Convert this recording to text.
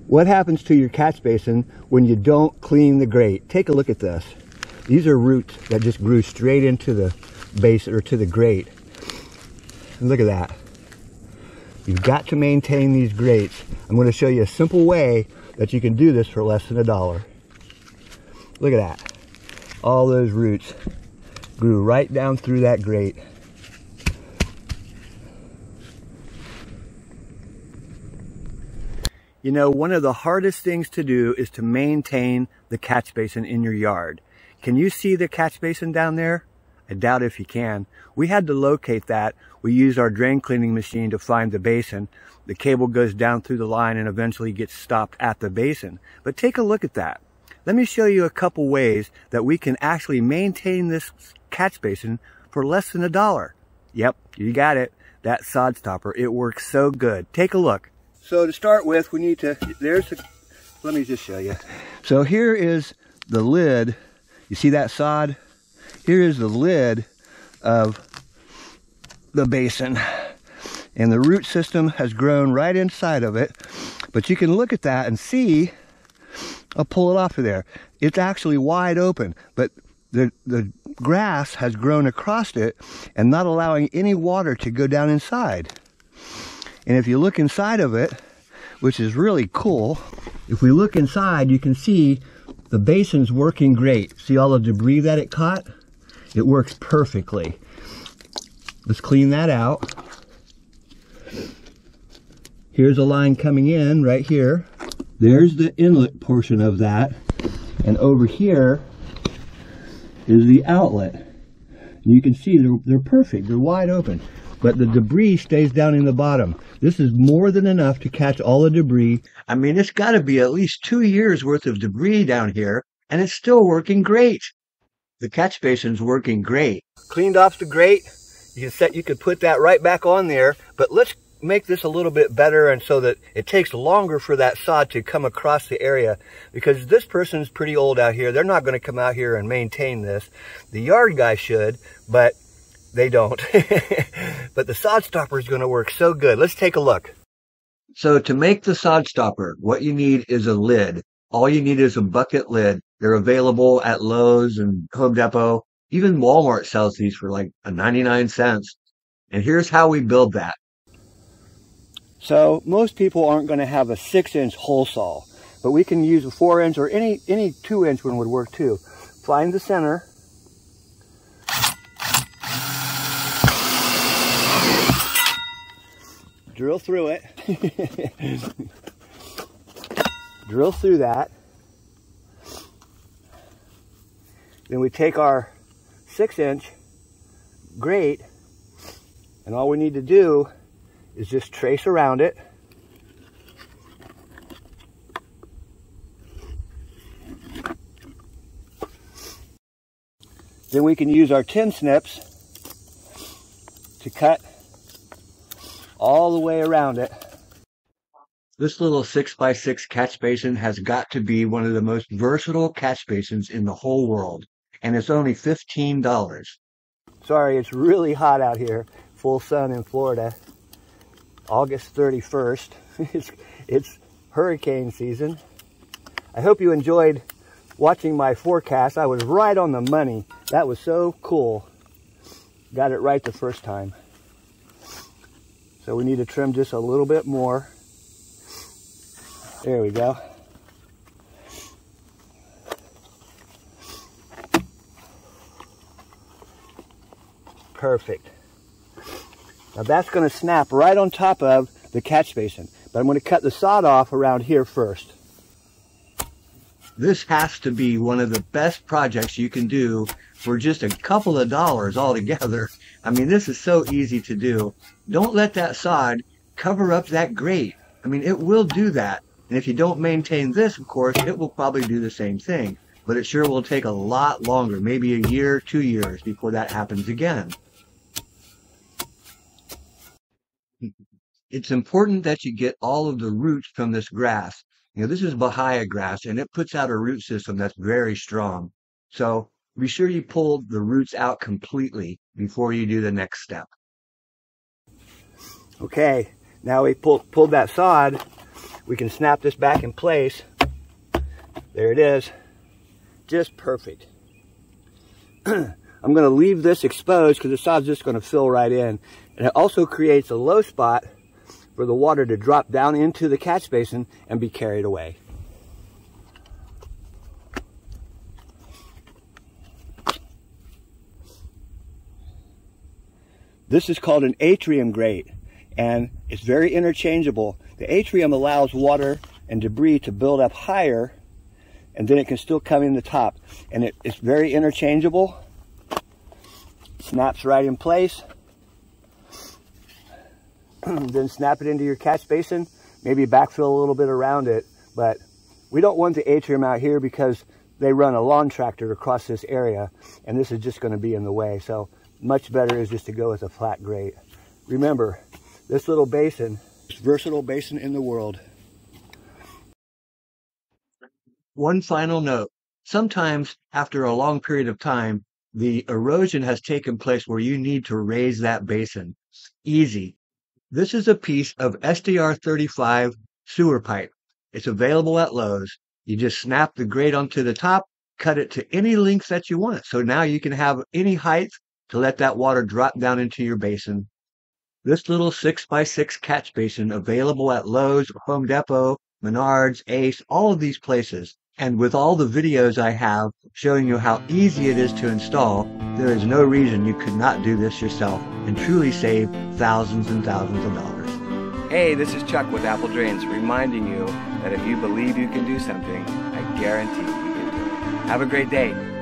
What happens to your catch basin when you don't clean the grate? Take a look at this. These are roots that just grew straight into the basin or to the grate. And look at that. You've got to maintain these grates. I'm going to show you a simple way that you can do this for less than $1. Look at that. All those roots grew right down through that grate. You know, one of the hardest things to do is to maintain the catch basin in your yard. Can you see the catch basin down there? I doubt if you can. We had to locate that. We used our drain cleaning machine to find the basin. The cable goes down through the line and eventually gets stopped at the basin. But take a look at that. Let me show you a couple ways that we can actually maintain this catch basin for less than $1. Yep, you got it. That sod stopper, it works so good. Take a look. So to start with, we need to, let me just show you. So here is the lid. You see that sod? Here is the lid of the basin. And the root system has grown right inside of it. But you can look at that and see, I'll pull it off of there. It's actually wide open, but the grass has grown across it and not allowing any water to go down inside. And if you look inside of it, which is really cool, if we look inside, you can see the basin's working great. See all the debris that it caught? It works perfectly. Let's clean that out. Here's a line coming in right here. There's the inlet portion of that. And over here is the outlet. And you can see they're perfect. They're wide open. But the debris stays down in the bottom. This is more than enough to catch all the debris. I mean, it's got to be at least 2 years worth of debris down here, and it's still working great. The catch basin's working great. Cleaned off the grate. You could put that right back on there, but let's make this a little bit better and so that it takes longer for that sod to come across the area, because this person's pretty old out here. They're not going to come out here and maintain this. The yard guy should, but they don't. But the sod stopper is going to work so good. Let's take a look. So to make the sod stopper, what you need is a lid. All you need is a bucket lid. They're available at Lowe's and Home Depot. Even Walmart sells these for like 99 cents. And here's how we build that. So most people aren't going to have a 6-inch hole saw, but we can use a 4-inch or any 2-inch one would work too. Find the center. Drill through it. Drill through that. Then we take our 6-inch grate, and all we need to do is just trace around it. Then we can use our tin snips to cut all the way around it. This little 6x6 catch basin has got to be one of the most versatile catch basins in the whole world, and it's only $15. Sorry, it's really hot out here. Full sun in Florida. August 31st. It's hurricane season. I hope you enjoyed watching my forecast. I was right on the money. That was so cool. Got it right the first time. So we need to trim just a little bit more. There we go. Perfect. Now that's going to snap right on top of the catch basin. But I'm going to cut the sod off around here first. This has to be one of the best projects you can do for just a couple of dollars altogether. I mean, this is so easy to do. Don't let that sod cover up that grate. I mean, it will do that. And if you don't maintain this, of course, it will probably do the same thing. But it sure will take a lot longer, maybe a year, 2 years before that happens again. It's important that you get all of the roots from this grass. You know, this is Bahia grass, and it puts out a root system that's very strong. So be sure you pull the roots out completely before you do the next step. Okay, now we pulled that sod. We can snap this back in place. There it is. Just perfect. I'm going to leave this exposed because the sod's just going to fill right in. And it also creates a low spot for the water to drop down into the catch basin and be carried away. This is called an atrium grate, and it's very interchangeable. The atrium allows water and debris to build up higher, and then it can still come in the top. And it's very interchangeable. Snaps right in place. Then snap it into your catch basin. Maybe backfill a little bit around it, but we don't want the atrium out here because they run a lawn tractor across this area, and this is just going to be in the way. So much better is just to go with a flat grate. Remember, this little basin, most versatile basin in the world. One final note. Sometimes after a long period of time, the erosion has taken place where you need to raise that basin. Easy. This is a piece of SDR35 sewer pipe. It's available at Lowe's. You just snap the grate onto the top, cut it to any length that you want. So now you can have any height to let that water drop down into your basin. This little 6x6 catch basin available at Lowe's, Home Depot, Menards, Ace, all of these places. And with all the videos I have showing you how easy it is to install, there is no reason you could not do this yourself and truly save thousands and thousands of dollars. Hey, this is Chuck with Apple Drains, reminding you that if you believe you can do something, I guarantee you can do it. Have a great day.